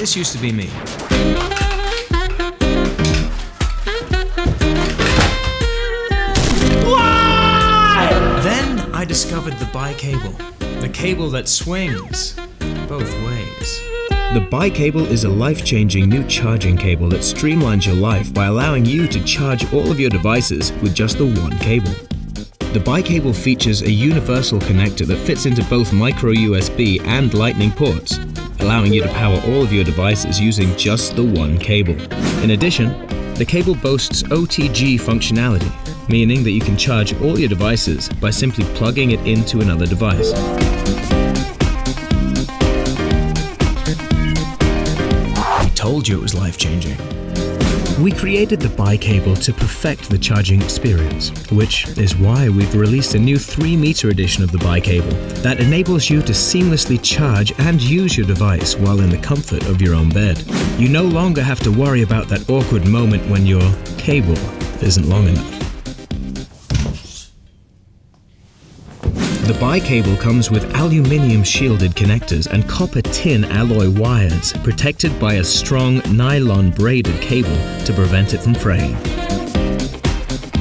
This used to be me. Then I discovered the BiCable, the cable that swings both ways. The BiCable is a life-changing new charging cable that streamlines your life by allowing you to charge all of your devices with just the one cable. The BiCable features a universal connector that fits into both micro USB and Lightning ports, allowing you to power all of your devices using just the one cable. In addition, the cable boasts OTG functionality, meaning that you can charge all your devices by simply plugging it into another device. I told you it was life-changing. We created the BiCable to perfect the charging experience, which is why we've released a new 3-meter edition of the BiCable that enables you to seamlessly charge and use your device while in the comfort of your own bed. You no longer have to worry about that awkward moment when your cable isn't long enough. The BiCable comes with aluminium shielded connectors and copper tin alloy wires protected by a strong nylon braided cable to prevent it from fraying.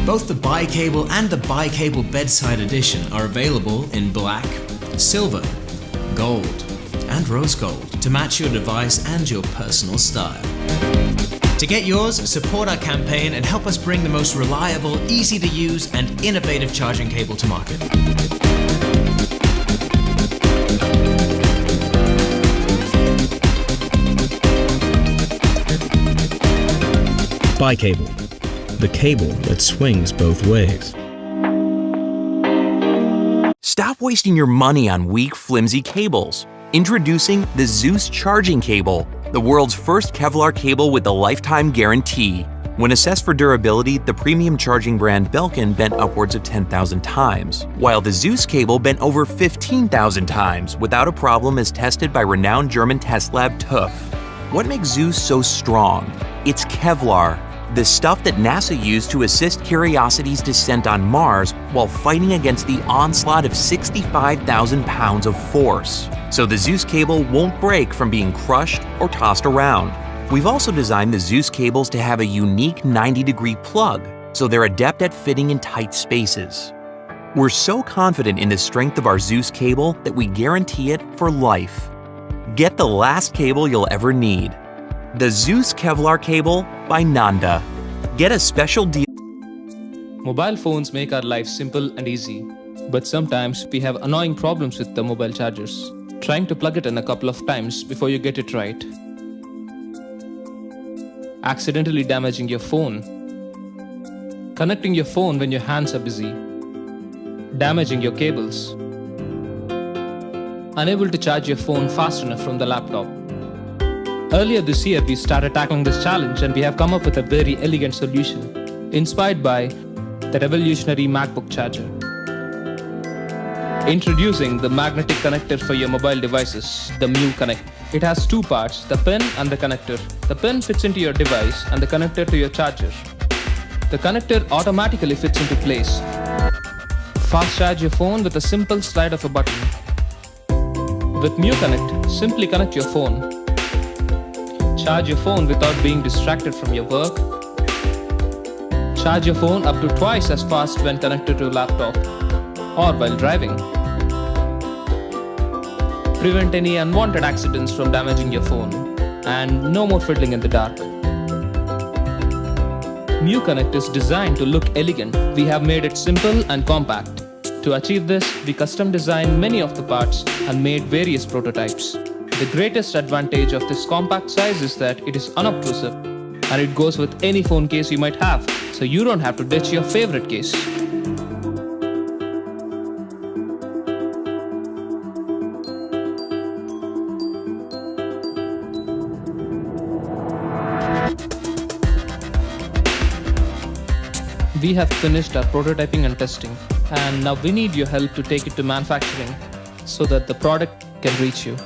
Both the BiCable and the BiCable Bedside Edition are available in black, silver, gold, and rose gold to match your device and your personal style. To get yours, support our campaign and help us bring the most reliable, easy to use, and innovative charging cable to market. BiCable, the cable that swings both ways. Stop wasting your money on weak, flimsy cables. Introducing the ZUS charging cable, the world's first Kevlar cable with a lifetime guarantee. When assessed for durability, the premium charging brand Belkin bent upwards of 10,000 times, while the ZUS cable bent over 15,000 times without a problem as tested by renowned German test lab TÜV. What makes ZUS so strong? It's Kevlar, the stuff that NASA used to assist Curiosity's descent on Mars while fighting against the onslaught of 65,000 pounds of force. So the ZUS cable won't break from being crushed or tossed around. We've also designed the ZUS cables to have a unique 90-degree plug, so they're adept at fitting in tight spaces. We're so confident in the strength of our ZUS cable that we guarantee it for life. Get the last cable you'll ever need. The ZUS Kevlar cable by Nanda. Get a special deal. Mobile phones make our life simple and easy, but sometimes we have annoying problems with the mobile chargers. Trying to plug it in a couple of times before you get it right. Accidentally damaging your phone. Connecting your phone when your hands are busy. Damaging your cables. Unable to charge your phone fast enough from the laptop. Earlier this year, we started tackling this challenge and we have come up with a very elegant solution, inspired by the revolutionary MacBook charger. Introducing the magnetic connector for your mobile devices, the MuConnect. It has two parts, the pin and the connector. The pin fits into your device and the connector to your charger. The connector automatically fits into place. Fast charge your phone with a simple slide of a button. With MuConnect, simply connect your phone. Charge your phone without being distracted from your work. Charge your phone up to twice as fast when connected to a laptop or while driving. Prevent any unwanted accidents from damaging your phone, and no more fiddling in the dark. MuConnect is designed to look elegant. We have made it simple and compact. To achieve this, we custom designed many of the parts and made various prototypes. The greatest advantage of this compact size is that it is unobtrusive and it goes with any phone case you might have, so you don't have to ditch your favorite case. We have finished our prototyping and testing, and now we need your help to take it to manufacturing so that the product can reach you.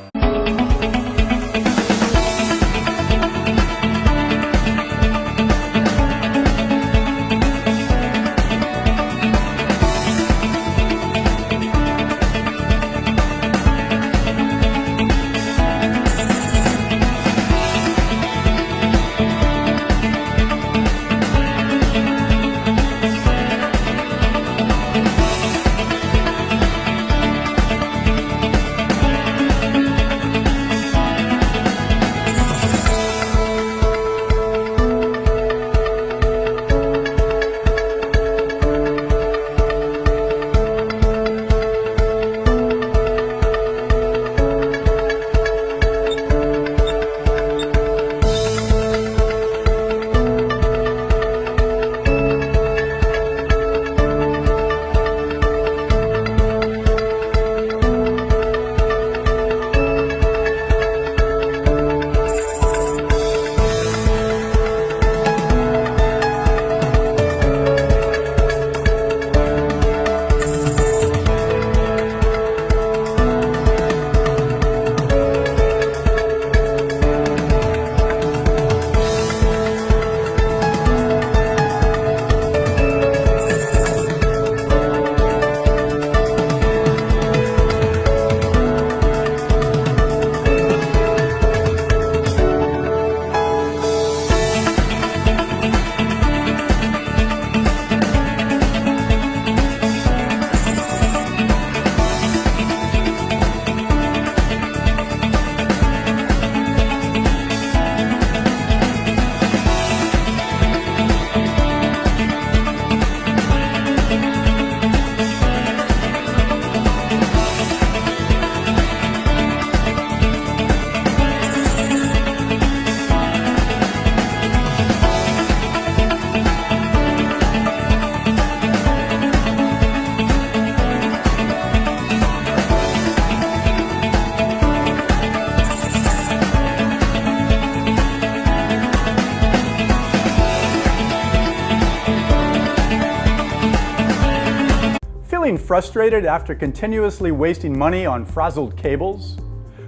Feeling frustrated after continuously wasting money on frazzled cables?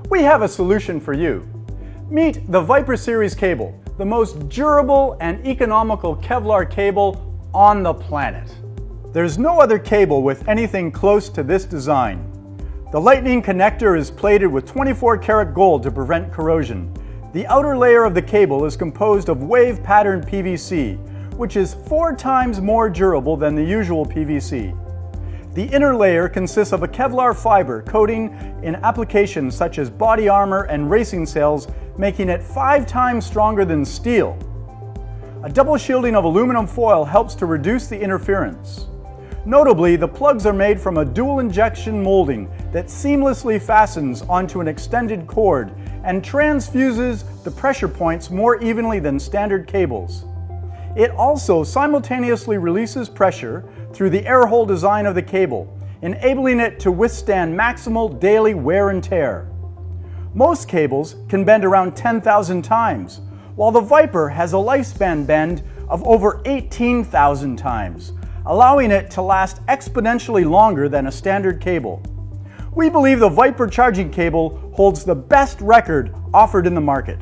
We have a solution for you. Meet the Viper Series cable, the most durable and economical Kevlar cable on the planet. There's no other cable with anything close to this design. The lightning connector is plated with 24-karat gold to prevent corrosion. The outer layer of the cable is composed of wave-patterned PVC, which is 4 times more durable than the usual PVC. The inner layer consists of a Kevlar fiber coating in applications such as body armor and racing sails, making it 5 times stronger than steel. A double shielding of aluminum foil helps to reduce the interference. Notably, the plugs are made from a dual injection molding that seamlessly fastens onto an extended cord and transfuses the pressure points more evenly than standard cables. It also simultaneously releases pressure through the air hole design of the cable, enabling it to withstand maximal daily wear and tear. Most cables can bend around 10,000 times, while the Viper has a lifespan bend of over 18,000 times, allowing it to last exponentially longer than a standard cable. We believe the Viper charging cable holds the best record offered in the market.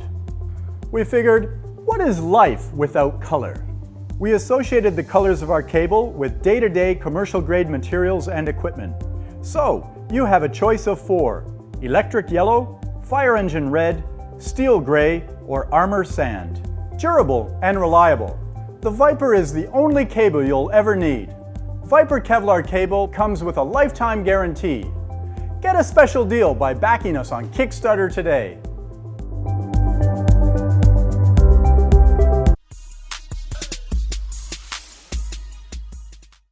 We figured, what is life without color? We associated the colors of our cable with day-to-day commercial-grade materials and equipment. So, you have a choice of 4: electric yellow, fire engine red, steel gray, or armor sand. Durable and reliable. The Viper is the only cable you'll ever need. Viper Kevlar cable comes with a lifetime guarantee. Get a special deal by backing us on Kickstarter today.